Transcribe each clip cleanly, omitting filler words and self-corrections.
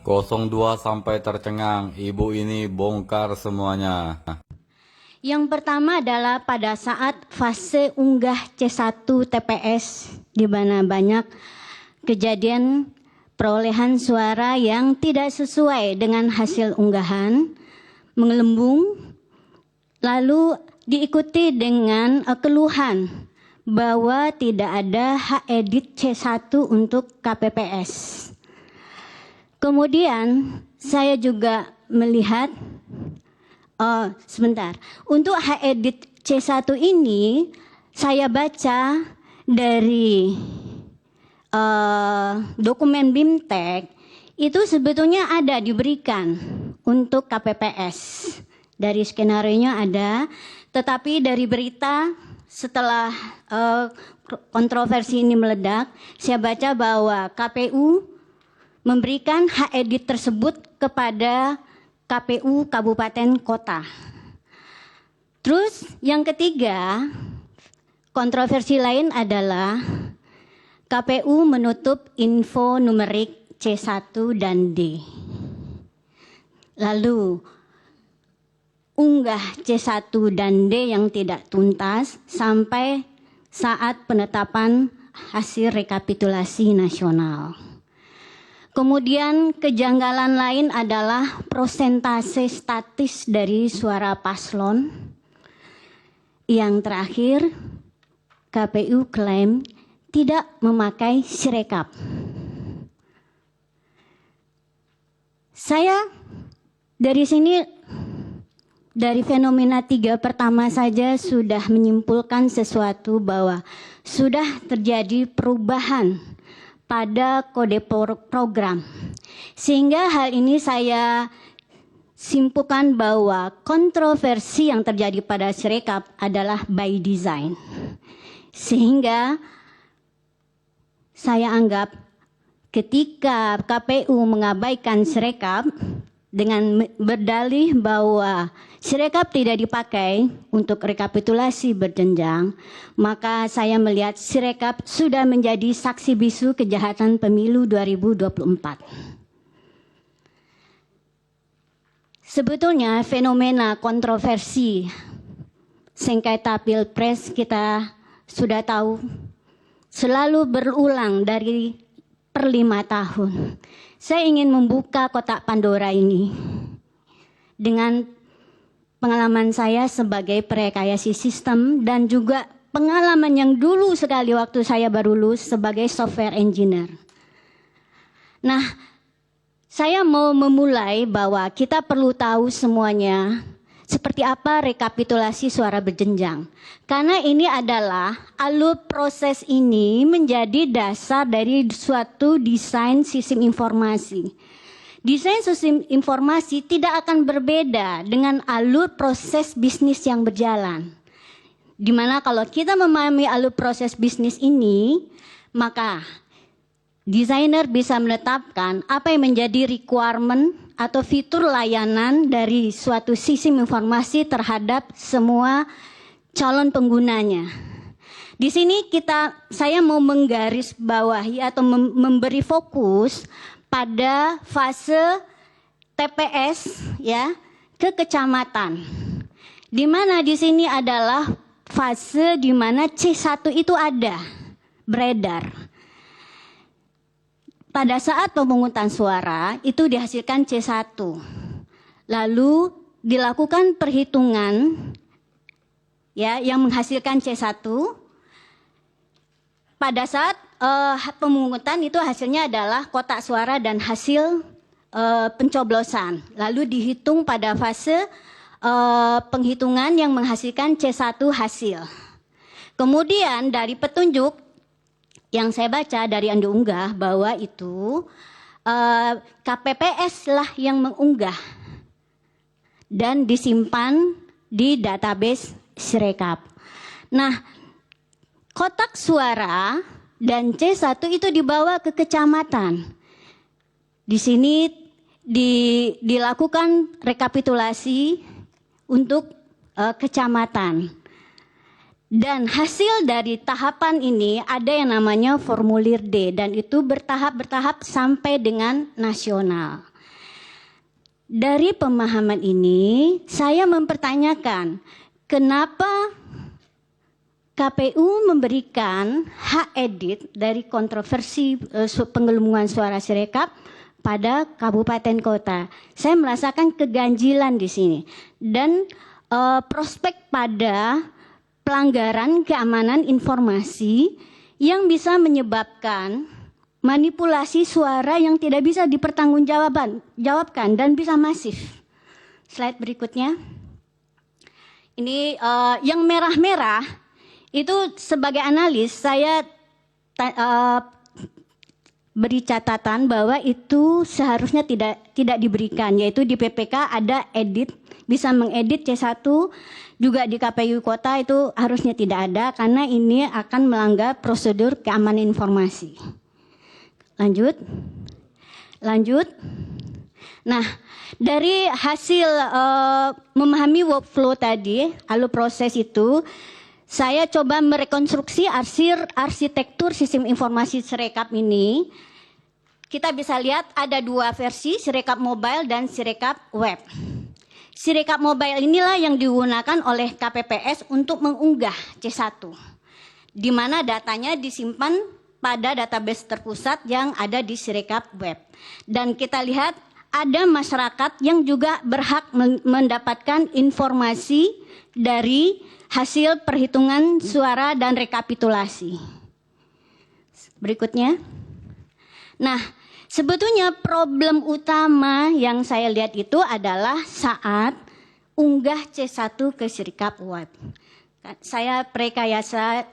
02 sampai tercengang, ibu ini bongkar semuanya. Yang pertama adalah pada saat fase unggah C1 TPS, di mana banyak kejadian perolehan suara yang tidak sesuai dengan hasil unggahan, menggelembung, lalu diikuti dengan keluhan bahwa tidak ada hak edit C1 untuk KPPS. Kemudian saya juga melihat, untuk hak edit C1 ini saya baca dari dokumen BIMTEK itu sebetulnya ada diberikan untuk KPPS. Dari skenario-nya ada, tetapi dari berita setelah kontroversi ini meledak, saya baca bahwa KPU memberikan hak edit tersebut kepada KPU Kabupaten Kota. Terus yang ketiga, kontroversi lain adalah KPU menutup info numerik C1 dan D. Lalu unggah C1 dan D yang tidak tuntas sampai saat penetapan hasil rekapitulasi nasional. Kemudian kejanggalan lain adalah prosentase statis dari suara paslon. Yang terakhir, KPU klaim tidak memakai Sirekap. Saya dari fenomena 3 pertama saja sudah menyimpulkan sesuatu bahwa sudah terjadi perubahan pada kode program. Sehingga hal ini saya simpulkan bahwa kontroversi yang terjadi pada Sirekap adalah by design. Sehingga saya anggap ketika KPU mengabaikan Sirekap dengan berdalih bahwa Sirekap tidak dipakai untuk rekapitulasi berjenjang, maka saya melihat Sirekap sudah menjadi saksi bisu kejahatan pemilu 2024. Sebetulnya fenomena kontroversi sengketa Pilpres kita sudah tahu selalu berulang dari per 5 tahun. Saya ingin membuka kotak Pandora ini dengan pengalaman saya sebagai perekayasa sistem dan juga pengalaman yang dulu sekali waktu saya baru lulus sebagai software engineer. Nah, saya mau memulai bahwa kita perlu tahu semuanya seperti apa rekapitulasi suara berjenjang. Karena ini adalah alur proses ini menjadi dasar dari suatu desain sistem informasi. Desain sistem informasi tidak akan berbeda dengan alur proses bisnis yang berjalan. Dimana kalau kita memahami alur proses bisnis ini, maka desainer bisa menetapkan apa yang menjadi requirement atau fitur layanan dari suatu sistem informasi terhadap semua calon penggunanya. Di sini saya mau menggarisbawahi atau memberi fokus pada fase TPS ya ke kecamatan. Di mana di sini adalah fase di mana C1 itu ada beredar. Pada saat pemungutan suara itu dihasilkan C1. Lalu dilakukan perhitungan ya yang menghasilkan C1. Pada saat pemungutan itu hasilnya adalah kotak suara dan hasil pencoblosan. Lalu dihitung pada fase penghitungan yang menghasilkan C1 hasil. Kemudian dari petunjuk yang saya baca dari Anda unggah bahwa itu KPPS lah yang mengunggah dan disimpan di database Sirekap. Nah, kotak suara dan C1 itu dibawa ke kecamatan. Di sini dilakukan rekapitulasi untuk kecamatan. Dan hasil dari tahapan ini ada yang namanya formulir D dan itu bertahap-bertahap sampai dengan nasional. Dari pemahaman ini, saya mempertanyakan kenapa KPU memberikan hak edit dari kontroversi penggelembungan suara Sirekap pada kabupaten kota. Saya merasakan keganjilan di sini dan prospek pada pelanggaran keamanan informasi yang bisa menyebabkan manipulasi suara yang tidak bisa dipertanggungjawabkan dan bisa masif. Slide berikutnya. Ini yang merah-merah itu sebagai analis saya beri catatan bahwa itu seharusnya tidak diberikan, yaitu di PPK ada edit, bisa mengedit C1, juga di KPU kota itu harusnya tidak ada karena ini akan melanggar prosedur keamanan informasi. Lanjut. Nah, dari hasil memahami workflow tadi, lalu proses itu, saya coba merekonstruksi arsitektur sistem informasi Sirekap ini. Kita bisa lihat ada dua versi, Sirekap mobile dan Sirekap web. Sirekap mobile inilah yang digunakan oleh KPPS untuk mengunggah C1, di mana datanya disimpan pada database terpusat yang ada di Sirekap web. Dan kita lihat ada masyarakat yang juga berhak mendapatkan informasi dari hasil perhitungan suara dan rekapitulasi. Berikutnya. Nah, sebetulnya problem utama yang saya lihat itu adalah saat unggah C1 ke Sirekap web. Saya prekayasa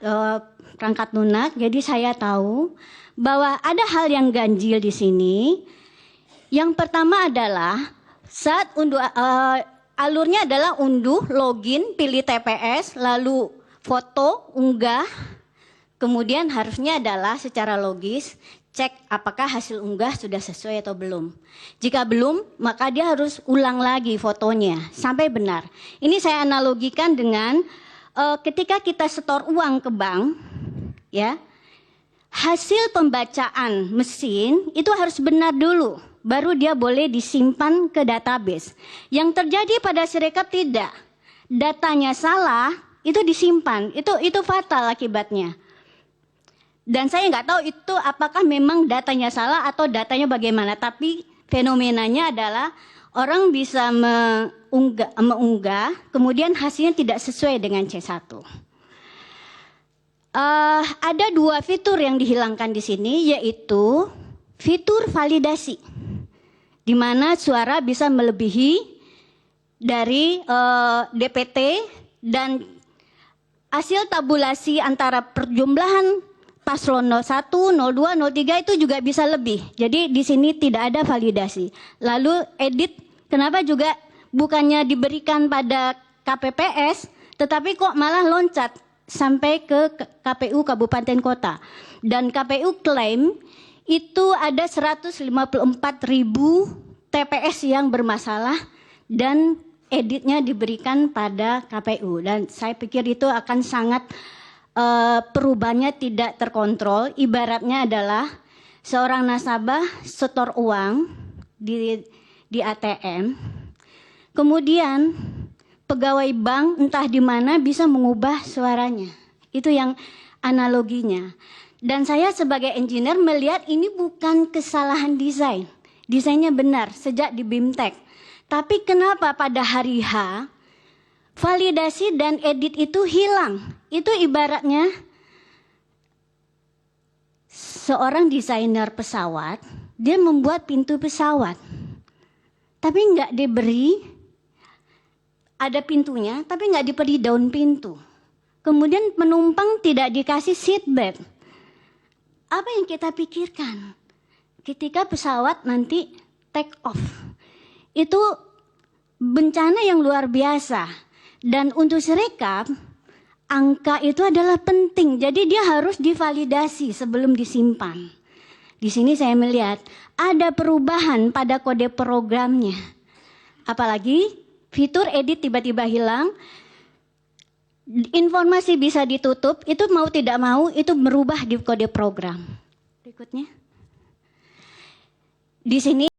perangkat lunak, jadi saya tahu bahwa ada hal yang ganjil di sini. Yang pertama adalah saat alurnya adalah unduh, login, pilih TPS, lalu foto, unggah. Kemudian harusnya adalah secara logis cek apakah hasil unggah sudah sesuai atau belum. Jika belum, maka dia harus ulang lagi fotonya sampai benar. Ini saya analogikan dengan ketika kita setor uang ke bank, ya, hasil pembacaan mesin itu harus benar dulu, baru dia boleh disimpan ke database. Yang terjadi pada Sirekap tidak, datanya salah, itu disimpan, itu fatal akibatnya. Dan saya nggak tahu itu apakah memang datanya salah atau datanya bagaimana, tapi fenomenanya adalah orang bisa mengunggah, kemudian hasilnya tidak sesuai dengan C1. Ada dua fitur yang dihilangkan di sini, yaitu fitur validasi, di mana suara bisa melebihi dari DPT dan hasil tabulasi antara perjumlahan paslon 01, 02, 03 itu juga bisa lebih. Jadi di sini tidak ada validasi. Lalu edit, kenapa juga bukannya diberikan pada KPPS, tetapi kok malah loncat sampai ke KPU Kabupaten Kota. Dan KPU klaim itu ada 154.000 TPS yang bermasalah dan editnya diberikan pada KPU. Dan saya pikir itu akan sangat perubahannya tidak terkontrol. Ibaratnya adalah seorang nasabah setor uang di ATM, kemudian pegawai bank entah di mana bisa mengubah suaranya. Itu yang analoginya. Dan saya sebagai engineer melihat ini bukan kesalahan desain. Desainnya benar sejak di BIMTEK. Tapi kenapa pada hari H validasi dan edit itu hilang? Itu ibaratnya seorang desainer pesawat, dia membuat pintu pesawat, tapi nggak diberi, ada pintunya, tapi nggak diberi daun pintu. Kemudian penumpang tidak dikasih seatbelt. Apa yang kita pikirkan ketika pesawat nanti take off? Itu bencana yang luar biasa. Dan untuk Sirekap, angka itu adalah penting. Jadi dia harus divalidasi sebelum disimpan. Di sini saya melihat ada perubahan pada kode programnya. Apalagi fitur edit tiba-tiba hilang. Informasi bisa ditutup, itu mau tidak mau itu merubah di kode program. Berikutnya. Di sini